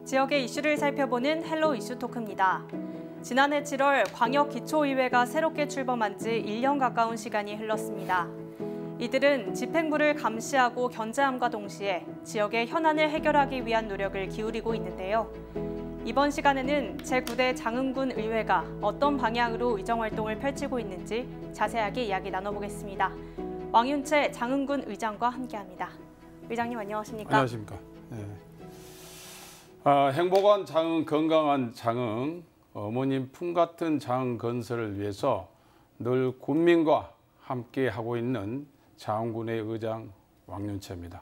지역의 이슈를 살펴보는 헬로 이슈 토크입니다. 지난해 7월 광역기초의회가 새롭게 출범한 지 1년 가까운 시간이 흘렀습니다. 이들은 집행부를 감시하고 견제함과 동시에 지역의 현안을 해결하기 위한 노력을 기울이고 있는데요. 이번 시간에는 제9대 장흥군 의회가 어떤 방향으로 의정활동을 펼치고 있는지 자세하게 이야기 나눠보겠습니다. 왕윤채 장흥군 의장과 함께합니다. 의장님 안녕하십니까? 안녕하십니까? 네. 행복한 장흥, 건강한 장흥, 어머님 품 같은 장흥 건설을 위해서 늘 군민과 함께 하고 있는 장흥군의 의장 왕윤채입니다.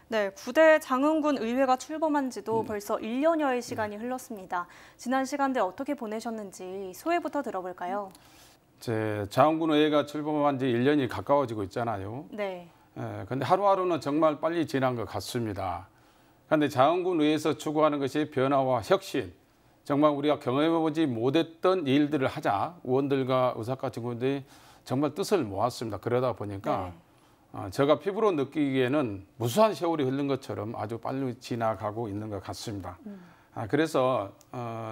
네, 9대 장흥군 의회가 출범한 지도 벌써 1년여의 시간이 흘렀습니다. 지난 시간들 어떻게 보내셨는지 소회부터 들어볼까요? 장흥군 의회가 출범한 지 1년이 가까워지고 있잖아요. 네. 근데 하루하루는 정말 빨리 지난 것 같습니다. 그런데 장흥군 의회에서 추구하는 것이 변화와 혁신, 정말 우리가 경험해보지 못했던 일들을 하자 의원들과 의사과 직원들이 정말 뜻을 모았습니다. 그러다 보니까 제가 피부로 느끼기에는 무수한 세월이 흐른 것처럼 아주 빨리 지나가고 있는 것 같습니다. 그래서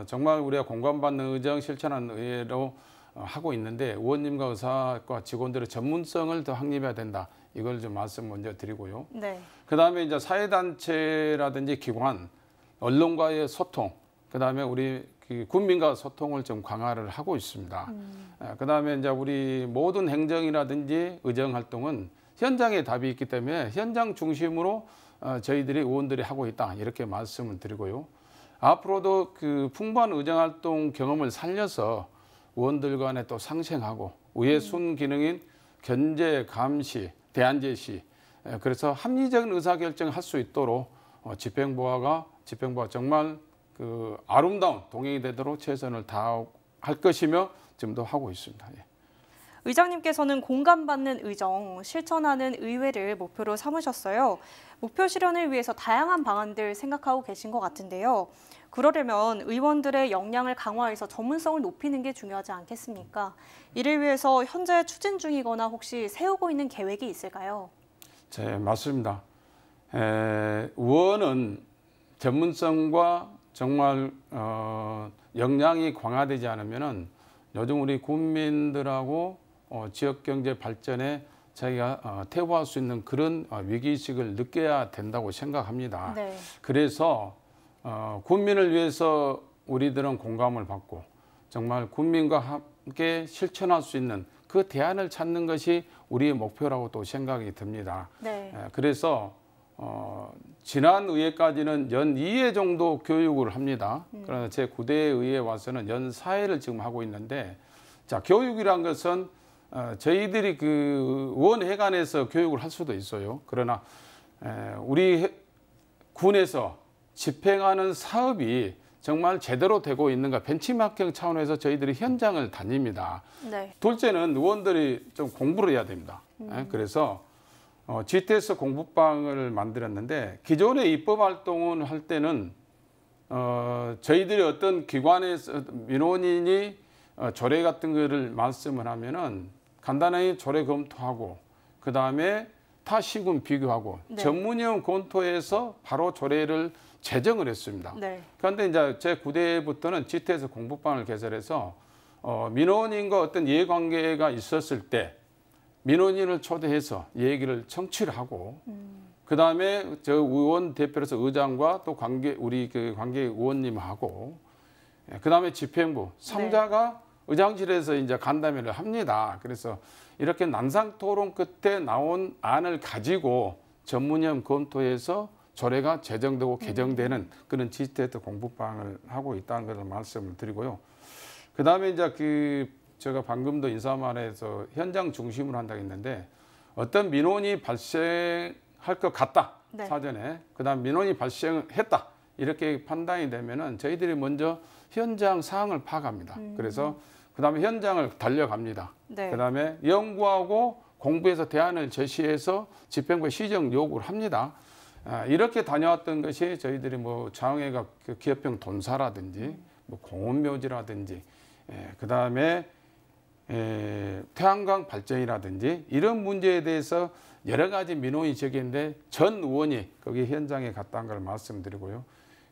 정말 우리가 공감받는 의정 실천하는 의회로 하고 있는데 의원님과 의사과 직원들의 전문성을 더 확립해야 된다. 이걸 좀 말씀 먼저 드리고요. 네. 그다음에 이제 사회단체라든지 기관, 언론과의 소통, 그다음에 우리 군민과 소통을 좀 강화를 하고 있습니다. 그다음에 이제 우리 모든 행정이라든지 의정 활동은 현장에 답이 있기 때문에 현장 중심으로 저희들이 의원들이 하고 있다 이렇게 말씀을 드리고요. 앞으로도 풍부한 의정 활동 경험을 살려서 의원들 간에 또 상생하고 의회 순기능인 견제, 감시, 대안 제시, 그래서 합리적인 의사결정을 할 수 있도록 집행부가 정말 아름다운 동행이 되도록 최선을 다할 것이며 지금도 하고 있습니다. 예. 의장님께서는 공감받는 의정, 실천하는 의회를 목표로 삼으셨어요. 목표 실현을 위해서 다양한 방안들 생각하고 계신 것 같은데요. 그러려면 의원들의 역량을 강화해서 전문성을 높이는 게 중요하지 않겠습니까? 이를 위해서 현재 추진 중이거나 혹시 세우고 있는 계획이 있을까요? 네, 맞습니다. 의원은 전문성과 정말 역량이 강화되지 않으면 요즘 우리 국민들하고 지역경제 발전에 자기가 태워할 수 있는 그런 위기의식을 느껴야 된다고 생각합니다. 네. 그래서 국민을 위해서 우리들은 공감을 받고 정말 국민과 함께 실천할 수 있는 그 대안을 찾는 것이 우리의 목표라고 또 생각이 듭니다. 네. 그래서 지난 의회까지는 연 2회 정도 교육을 합니다. 그러나 제9대 의회에 와서는 연 4회를 지금 하고 있는데, 자, 교육이란 것은 저희들이 의원회관에서 교육을 할 수도 있어요. 그러나 우리 군에서 집행하는 사업이 정말 제대로 되고 있는가 벤치마킹 차원에서 저희들이 현장을 다닙니다. 네. 둘째는 의원들이 좀 공부를 해야 됩니다. 그래서 GTS 공부방을 만들었는데 기존의 입법 활동을 할 때는 저희들이 어떤 기관에서 민원인이 조례 같은 거를 말씀을 하면은 간단하게 조례 검토하고 그 다음에 타 시군 비교하고 전문위원 검토해서 바로 조례를 제정을 했습니다. 그런데 이제 제9대부터는 GTS 공부방을 개설해서 민원인과 어떤 이해관계가 있었을 때 민원인을 초대해서 얘기를 청취를 하고 그 다음에 저 의원 대표로서 의장과 또 우리 관계 의원님하고 그 다음에 집행부 3자가 의장실에서 이제 간담회를 합니다. 그래서 이렇게 난상 토론 끝에 나온 안을 가지고 전문위원 검토해서 조례가 제정되고 개정되는 그런 GTS 공부방을 하고 있다는 것을 말씀을 드리고요. 그 다음에 이제 제가 방금도 인사말에서 현장 중심으로 한다고 했는데 어떤 민원이 발생할 것 같다. 사전에. 그 다음 민원이 발생했다. 이렇게 판단이 되면은 저희들이 먼저 현장 상황을 파악합니다. 그래서 그 다음에 현장을 달려갑니다. 그 다음에 연구하고 공부해서 대안을 제시해서 집행부에 시정 요구를 합니다. 이렇게 다녀왔던 것이 저희들이 장흥회가 기업형 돈사라든지 공원묘지라든지 그 다음에 태양광 발전이라든지 이런 문제에 대해서 여러 가지 민원이 제기했는데 전 의원이 거기 현장에 갔다는 걸 말씀드리고요.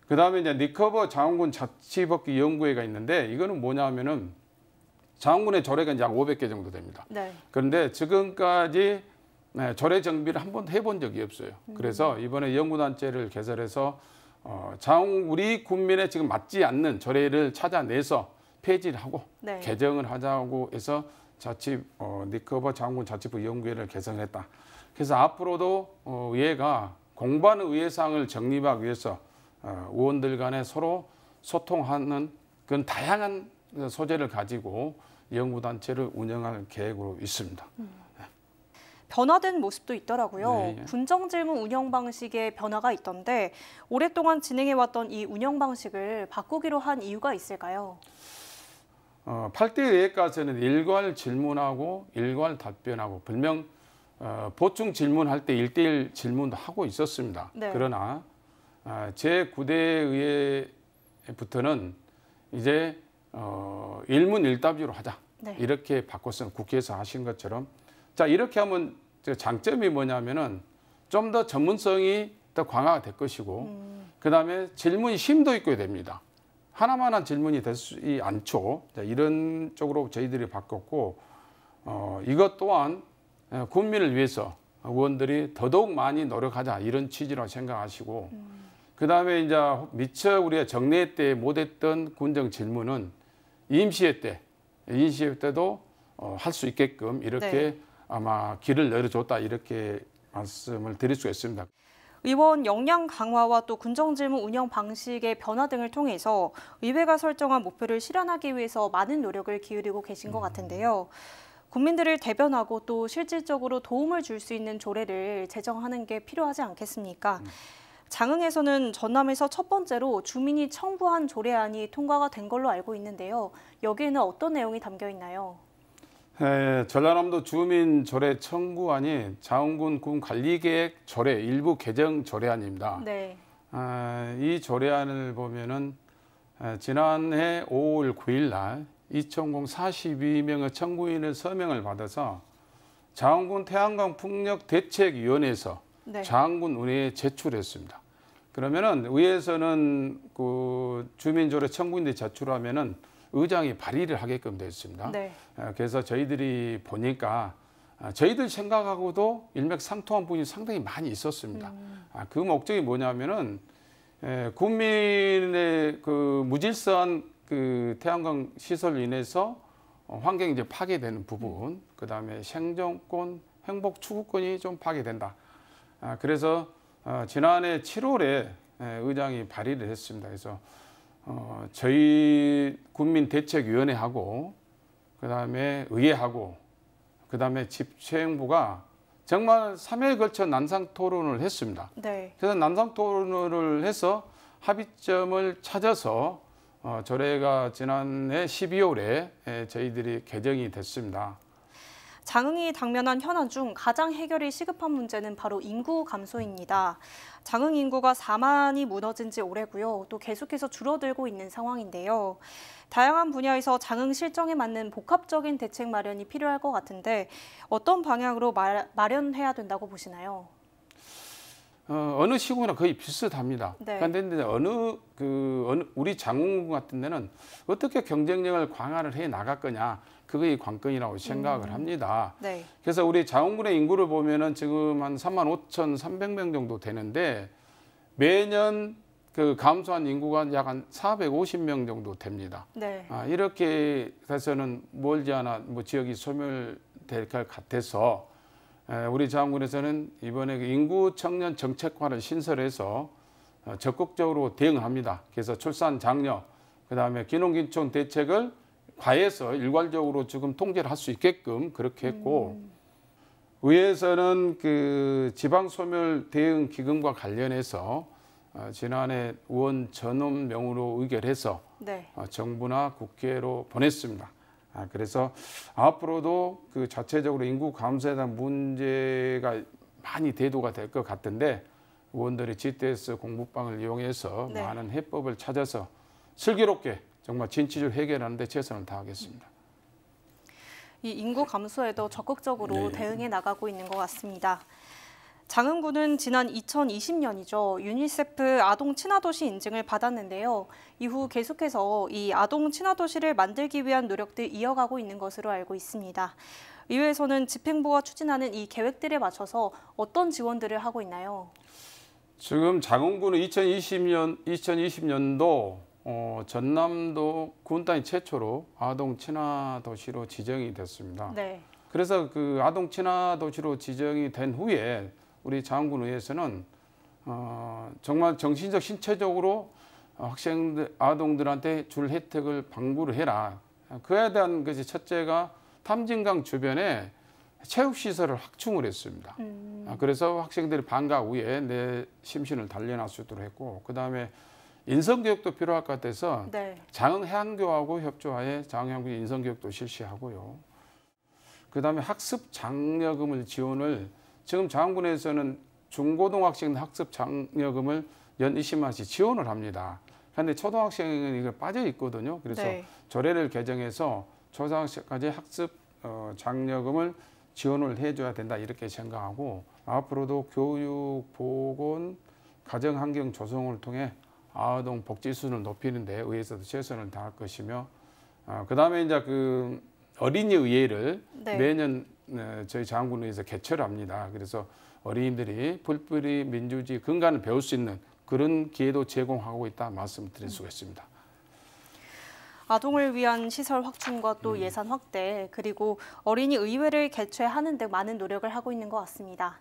그 다음에 이제 리커버 장원군 자치복귀 연구회가 있는데 이거는 뭐냐면은 장원군의 조례가 이제 약 500개 정도 됩니다. 네. 그런데 지금까지 조례 정비를 한 번도 해본 적이 없어요. 그래서 이번에 연구단체를 개설해서 우리 국민의 지금 맞지 않는 조례를 찾아내서 폐지를 하고 네. 개정을 하자고 해서 리커버 장원군 자치부 연구회를 개설했다. 그래서 앞으로도 의회가 공부하는 의회상을 정립하기 위해서 의원들 간에 서로 소통하는 그런 다양한 소재를 가지고 연구단체를 운영할 계획으로 있습니다. 변화된 모습도 있더라고요. 네. 군정질문 운영 방식에 변화가 있던데 오랫동안 진행해왔던 이 운영 방식을 바꾸기로 한 이유가 있을까요? 8대 의회까지는 일괄 질문하고 일괄 답변하고 분명 보충 질문할 때 1대1 질문도 하고 있었습니다. 네. 그러나 제9대 의회부터는 이제 일문일답으로 하자. 네. 이렇게 바꿨으면 국회에서 하신 것처럼 자 이렇게 하면 장점이 뭐냐면은 좀 더 전문성이 더 강화가 될 것이고 그다음에 질문이 심도 있고 됩니다. 하나만 한 질문이 되지 않죠. 자, 이런 쪽으로 저희들이 바꿨고 이것 또한 국민을 위해서 의원들이 더더욱 많이 노력하자 이런 취지로 생각하시고 그다음에 이제 미처 우리가 정례 때 못했던 군정 질문은 임시회 때도 할 수 있게끔 이렇게 네. 아마 길을 열어줬다 이렇게 말씀을 드릴 수가 있습니다. 의원 역량 강화와 또 군정질문 운영 방식의 변화 등을 통해서 의회가 설정한 목표를 실현하기 위해서 많은 노력을 기울이고 계신 것 같은데요. 국민들을 대변하고 또 실질적으로 도움을 줄 수 있는 조례를 제정하는 게 필요하지 않겠습니까? 장흥에서는 전남에서 첫 번째로 주민이 청구한 조례안이 통과가 된 걸로 알고 있는데요. 여기에는 어떤 내용이 담겨 있나요? 전라남도 주민 조례 청구안이 장흥군 군 관리계획 조례 일부 개정 조례안입니다. 네. 이 조례안을 보면은 지난해 5월 9일 날 2,000 42명의 청구인의 서명을 받아서 장흥군 태양광 풍력 대책위원회에서 네. 장흥군 의회에 제출했습니다. 그러면은 의회에서는 그 주민조례 청구인들이 제출하면은 의장이 발의를 하게끔 되어 있습니다. 네. 그래서 저희들이 보니까 저희들 생각하고도 일맥상통한 부분이 상당히 많이 있었습니다. 그 목적이 뭐냐면은 국민의 그 무질서한 그 태양광 시설로 인해서 환경이 이제 파괴되는 부분, 그 다음에 생존권, 행복 추구권이 좀 파괴된다. 그래서 지난해 7월에 의장이 발의를 했습니다. 그래서 저희 국민대책위원회하고 그다음에 의회하고 그다음에 집행부가 정말 3회에 걸쳐 난상 토론을 했습니다. 네. 그래서 난상 토론을 해서 합의점을 찾아서 조례가 지난해 12월에 저희들이 개정이 됐습니다. 장흥이 당면한 현안 중 가장 해결이 시급한 문제는 바로 인구 감소입니다. 장흥 인구가 4만이 무너진 지 오래고요. 또 계속해서 줄어들고 있는 상황인데요. 다양한 분야에서 장흥 실정에 맞는 복합적인 대책 마련이 필요할 것 같은데 어떤 방향으로 마련해야 된다고 보시나요? 어느 시국이나 거의 비슷합니다. 네. 그런데 우리 장흥 같은 데는 어떻게 경쟁력을 강화를 해 나갈 거냐, 그게 관건이라고 생각을 합니다. 네. 그래서 우리 장흥군의 인구를 보면은 지금 한 35,300명 정도 되는데 매년 그 감소한 인구가 약 한 450명 정도 됩니다. 네. 이렇게 해서는 멀지 않아 지역이 소멸될 것 같아서 우리 장흥군에서는 이번에 인구 청년 정책관을 신설해서 적극적으로 대응합니다. 그래서 출산 장려, 그다음에 귀농귀촌 대책을 과에서 일괄적으로 지금 통제를 할 수 있게끔 그렇게 했고 의회에서는 그 지방소멸 대응 기금과 관련해서 지난해 의원 전원명으로 의결해서 네. 정부나 국회로 보냈습니다. 그래서 앞으로도 그 자체적으로 인구 감소에 대한 문제가 많이 대두가 될 것 같은데 의원들이 GTS 공부방을 이용해서 네. 많은 해법을 찾아서 슬기롭게 정말 진취를 해결하는 데 최선을 다하겠습니다. 이 인구 감소에도 적극적으로 네. 대응해 나가고 있는 것 같습니다. 장흥군은 지난 2020년이죠. 유니세프 아동 친화도시 인증을 받았는데요. 이후 계속해서 이 아동 친화도시를 만들기 위한 노력들 이어가고 있는 것으로 알고 있습니다. 의회에서는 집행부가 추진하는 이 계획들에 맞춰서 어떤 지원들을 하고 있나요? 지금 장흥군은 2020년도 전남도 군 단위 최초로 아동 친화 도시로 지정이 됐습니다. 네. 그래서 그 아동 친화 도시로 지정이 된 후에 우리 장흥군 의회에서는 정말 정신적 신체적으로 학생들 아동들한테 줄 혜택을 방구를 해라. 그에 대한 것이 첫째가 탐진강 주변에 체육시설을 확충을 했습니다. 그래서 학생들이 방과 후에 내 심신을 단련할 수 있도록 했고, 그 다음에 인성교육도 필요할 것 같아서 네. 장흥해안교하고 협조하에 장흥해안교 인성교육도 실시하고요. 그 다음에 학습 장려금을 지원을 지금 장흥군에서는 중고등학생 학습 장려금을 연 20만 원씩 지원을 합니다. 그런데 초등학생은 이거 빠져 있거든요. 그래서 네. 조례를 개정해서 초등학생까지 학습 장려금을 지원을 해줘야 된다 이렇게 생각하고, 앞으로도 교육, 보건, 가정환경 조성을 통해 아동 복지 수준을 높이는 데 의회에서도 최선을 다할 것이며, 그 다음에 이제 그 어린이 의회를 네. 매년 저희 장흥군에서 개최를 합니다. 그래서 어린이들이 불법의 민주주의 근간을 배울 수 있는 그런 기회도 제공하고 있다 말씀드릴 수가 있습니다. 아동을 위한 시설 확충과 또 예산 확대, 그리고 어린이 의회를 개최하는 등 많은 노력을 하고 있는 것 같습니다.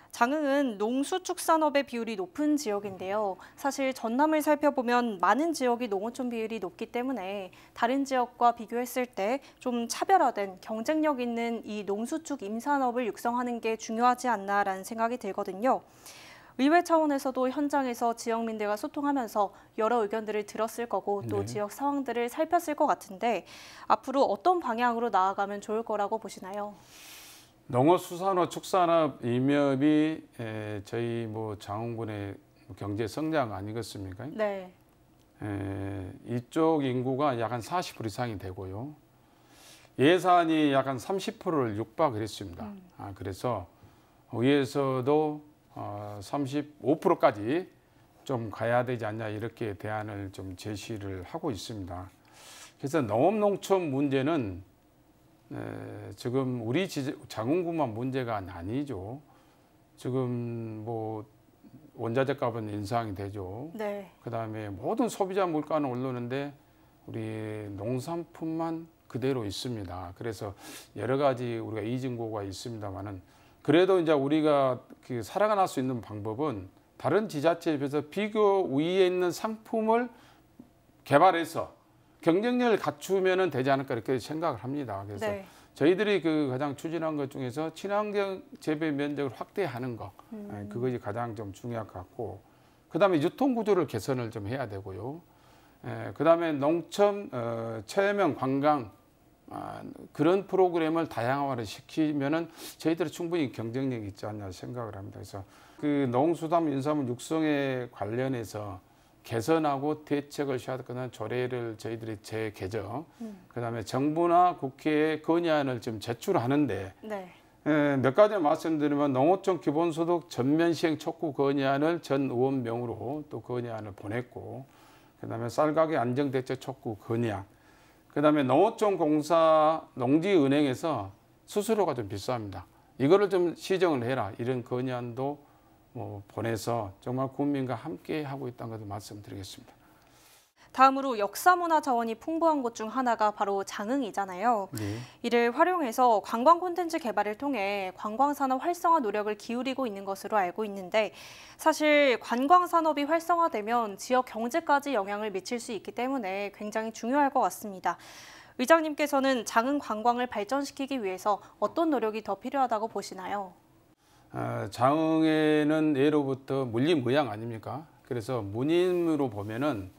장흥은 농수축산업의 비율이 높은 지역인데요. 사실 전남을 살펴보면 많은 지역이 농어촌 비율이 높기 때문에 다른 지역과 비교했을 때 좀 차별화된 경쟁력 있는 이 농수축 임산업을 육성하는 게 중요하지 않나라는 생각이 들거든요. 의회 차원에서도 현장에서 지역민들과 소통하면서 여러 의견들을 들었을 거고 또 네. 지역 상황들을 살폈을 것 같은데 앞으로 어떤 방향으로 나아가면 좋을 거라고 보시나요? 농어수산업, 축산업, 임업이 저희 뭐 장흥군의 경제 성장 아니겠습니까? 네. 이쪽 인구가 약 한 40% 이상이 되고요. 예산이 약 한 30%를 육박을 했습니다. 그래서 의회에서도 35%까지 좀 가야 되지 않냐 이렇게 대안을 좀 제시를 하고 있습니다. 그래서 농업농촌 문제는 지금 우리 장흥군만 문제가 아니죠. 지금 뭐 원자재 값은 인상이 되죠. 네. 그다음에 모든 소비자 물가는 오르는데 우리 농산품만 그대로 있습니다. 그래서 여러 가지 우리가 이진고가 있습니다만은 그래도 이제 우리가 그 살아갈 수 있는 방법은 다른 지자체에 비해서 비교 우위에 있는 상품을 개발해서 경쟁력을 갖추면 되지 않을까 이렇게 생각을 합니다. 그래서 네. 저희들이 그 가장 추진한 것 중에서 친환경 재배 면적을 확대하는 거, 그것이 가장 좀 중요할 것 같고, 그 다음에 유통 구조를 개선을 좀 해야 되고요. 그 다음에 농촌 체험 관광 그런 프로그램을 다양화를 시키면은 저희들이 충분히 경쟁력이 있지 않냐 생각을 합니다. 그래서 그 농수산 인삼 육성에 관련해서 개선하고 대책을 시작할 거는 조례를 저희들이 재개정, 그다음에 정부나 국회에 건의안을 좀 제출하는데 네. 몇 가지 말씀드리면 농어촌 기본소득 전면 시행 촉구 건의안을 전 의원 명으로 또 건의안을 보냈고, 그다음에 쌀가게 안정대책 촉구 건의안, 그다음에 농어촌 공사 농지은행에서 수수료가 좀 비쌉니다. 이거를 좀 시정을 해라 이런 건의안도 보내서 정말 국민과 함께 하고 있다는 것을 말씀드리겠습니다. 다음으로 역사문화 자원이 풍부한 곳 중 하나가 바로 장흥이잖아요. 네. 이를 활용해서 관광 콘텐츠 개발을 통해 관광산업 활성화 노력을 기울이고 있는 것으로 알고 있는데 사실 관광산업이 활성화되면 지역 경제까지 영향을 미칠 수 있기 때문에 굉장히 중요할 것 같습니다. 의장님께서는 장흥 관광을 발전시키기 위해서 어떤 노력이 더 필요하다고 보시나요? 장흥에는 예로부터 물리무양 아닙니까? 그래서 문인으로 보면은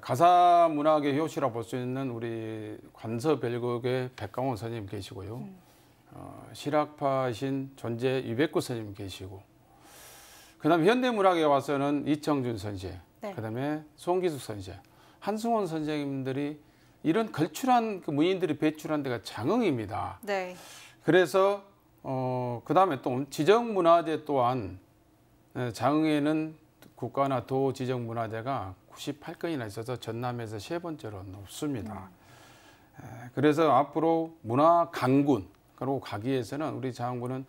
가사 문학의 효시라 볼 수 있는 우리 관서별곡의 백강원 선생님 계시고요. 실학파신 존재 유백구 선생님 계시고, 그다음에 현대문학에 와서는 이청준 선생, 네. 그다음에 송기숙 선생, 한승원 선생님들이 이런 걸출한 그 문인들이 배출한 데가 장흥입니다. 네. 그래서 그다음에 또 지정문화재 또한 장흥에는 국가나 도 지정문화재가 98건이나 있어서 전남에서 세 번째로 높습니다. 그래서 앞으로 문화 강군 그리고 가기 위해서는 우리 장흥군은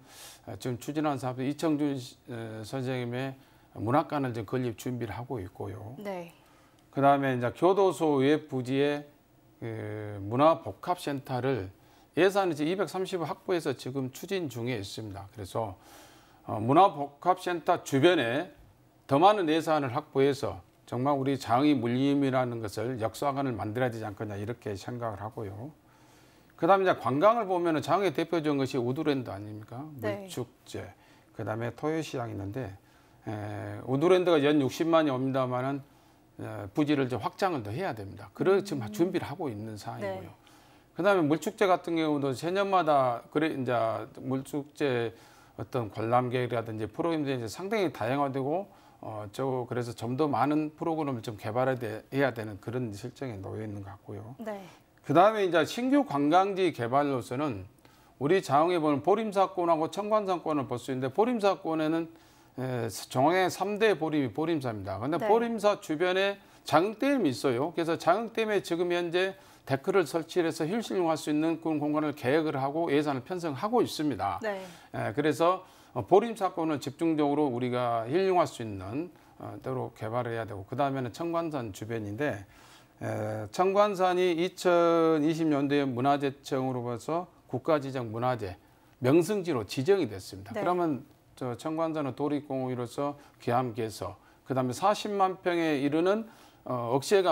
지금 추진하는 사업 이청준 선생님의 문학관을 지금 건립 준비를 하고 있고요. 네. 그다음에 이제 교도소 외 부지에 문화복합센터를 예산을 이제 230억 확보해서 지금 추진 중에 있습니다. 그래서 문화복합센터 주변에 더 많은 예산을 확보해서 정말 우리 장흥이 물림이라는 것을 역사관을 만들어야 되지 않겠냐 이렇게 생각을 하고요. 그다음에 이제 관광을 보면은 장흥의 대표적인 것이 우드랜드 아닙니까? 네. 물축제, 그다음에 토요시장이 있는데 우드랜드가 연 60만이 옵니다만은 부지를 좀 확장을 더 해야 됩니다. 그래서 지금 준비를 하고 있는 상황이고요. 네. 그다음에 물축제 같은 경우도 새년마다 그래 이제 물축제 어떤 관람 계획이라든지 프로그램들이 이제 상당히 다양화되고 그래서 좀 더 많은 프로그램을 좀 개발해야 되는 그런 실정에 놓여 있는 것 같고요. 네. 그다음에 이제 신규 관광지 개발로서는 우리 장흥에 보면 보림사권하고 청관산권을 볼 수 있는데 보림사권에는 중앙의 3대 보림이 보림사입니다. 그런데 네. 보림사 주변에 장흥댐이 있어요. 그래서 장흥댐에 지금 현재 데크를 설치해서 힐링할 수 있는 그런 공간을 계획을 하고 예산을 편성하고 있습니다. 네. 그래서 보림사권을 집중적으로 우리가 힐링할 수 있는 대로 개발을 해야 되고 그다음에는 청관산 주변인데 청관산이 2020년도에 문화재청으로서 국가지정 문화재 명승지로 지정이 됐습니다. 네. 그러면 청관산은 도립공원으로서 귀함개서 그다음에 40만 평에 이르는 억새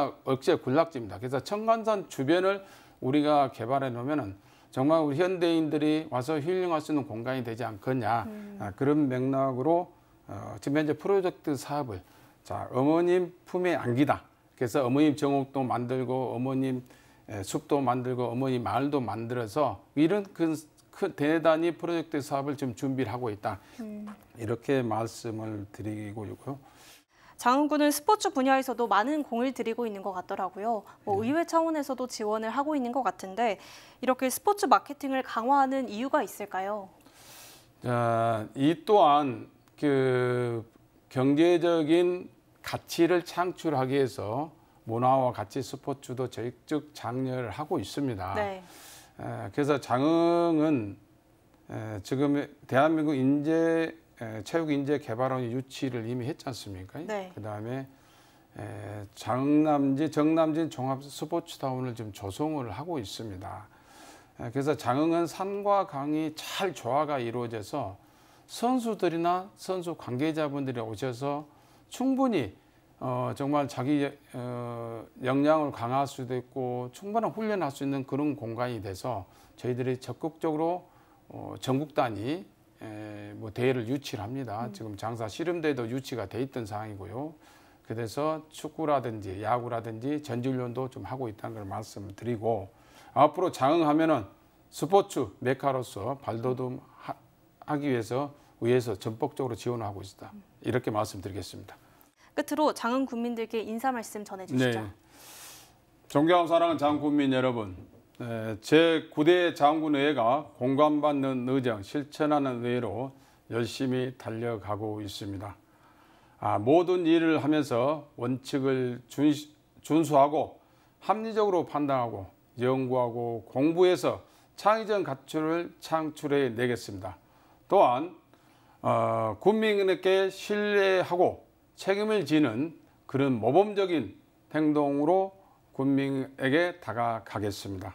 군락지입니다. 그래서 청관산 주변을 우리가 개발해 놓으면은 정말 우리 현대인들이 와서 힐링할 수 있는 공간이 되지 않겠냐 그런 맥락으로 지금 현재 프로젝트 사업을 어머님 품에 안기다. 그래서 어머님 정옥도 만들고 어머님 숲도 만들고 어머님 마을도 만들어서 이런 큰 대단히 프로젝트 사업을 지금 준비를 하고 있다. 이렇게 말씀을 드리고 있고요. 장흥군은 스포츠 분야에서도 많은 공을 들이고 있는 것 같더라고요. 의회 차원에서도 지원을 하고 있는 것 같은데 이렇게 스포츠 마케팅을 강화하는 이유가 있을까요? 이 또한 그 경제적인 가치를 창출하기 위해서 문화와 가치 스포츠도 적극 장려를 하고 있습니다. 네. 그래서 장흥은 지금 대한민국 체육인재개발원 유치를 이미 했지 않습니까? 네. 그다음에 정남진 종합 스포츠타운을 지금 조성을 하고 있습니다. 그래서 장흥은 산과 강이 잘 조화가 이루어져서 선수들이나 선수 관계자분들이 오셔서 충분히 정말 자기 역량을 강화할 수도 있고 충분한 훈련할 수 있는 그런 공간이 돼서 저희들이 적극적으로 전국 단위 대회를 유치를 합니다. 지금 장사 씨름대회도 유치가 돼 있던 상황이고요. 그래서 축구라든지 야구라든지 전지훈련도 좀 하고 있다는 걸 말씀을 드리고 앞으로 장흥하면은 스포츠 메카로서 발돋움 하기 위해서 의회에서 전폭적으로 지원하고 있다. 이렇게 말씀드리겠습니다. 끝으로 장흥 군민들께 인사 말씀 전해주시죠. 네. 존경하고 사랑하는 장흥 군민 여러분, 제9대 장흥군의회가 공감받는 의정, 실천하는 의회로 열심히 달려가고 있습니다. 모든 일을 하면서 원칙을 준수하고 합리적으로 판단하고 연구하고 공부해서 창의적 가치를 창출해 내겠습니다. 또한 국민에게 신뢰하고 책임을 지는 그런 모범적인 행동으로 국민에게 다가가겠습니다.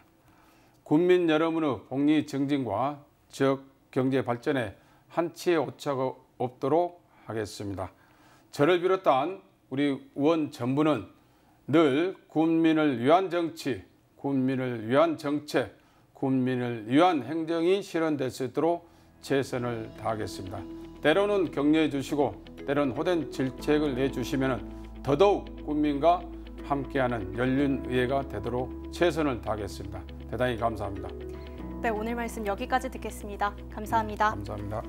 국민 여러분의 복리 증진과 지역 경제 발전에 한치의 오차가 없도록 하겠습니다. 저를 비롯한 우리 의원 전부는 늘 국민을 위한 정치, 국민을 위한 정책, 국민을 위한 행정이 실현될 수 있도록 최선을 다하겠습니다. 때로는 격려해 주시고 때로는 호된 질책을 내주시면 더더욱 국민과 함께하는 열린 의회가 되도록 최선을 다하겠습니다. 대단히 감사합니다. 네, 오늘 말씀 여기까지 듣겠습니다. 감사합니다. 감사합니다.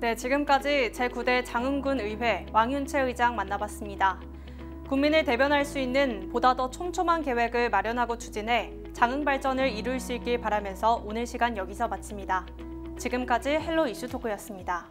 네, 지금까지 제9대 장흥군 의회 왕윤채 의장 만나봤습니다. 국민을 대변할 수 있는 보다 더 촘촘한 계획을 마련하고 추진해 장흥 발전을 이룰 수 있길 바라면서 오늘 시간 여기서 마칩니다. 지금까지 헬로 이슈토크였습니다.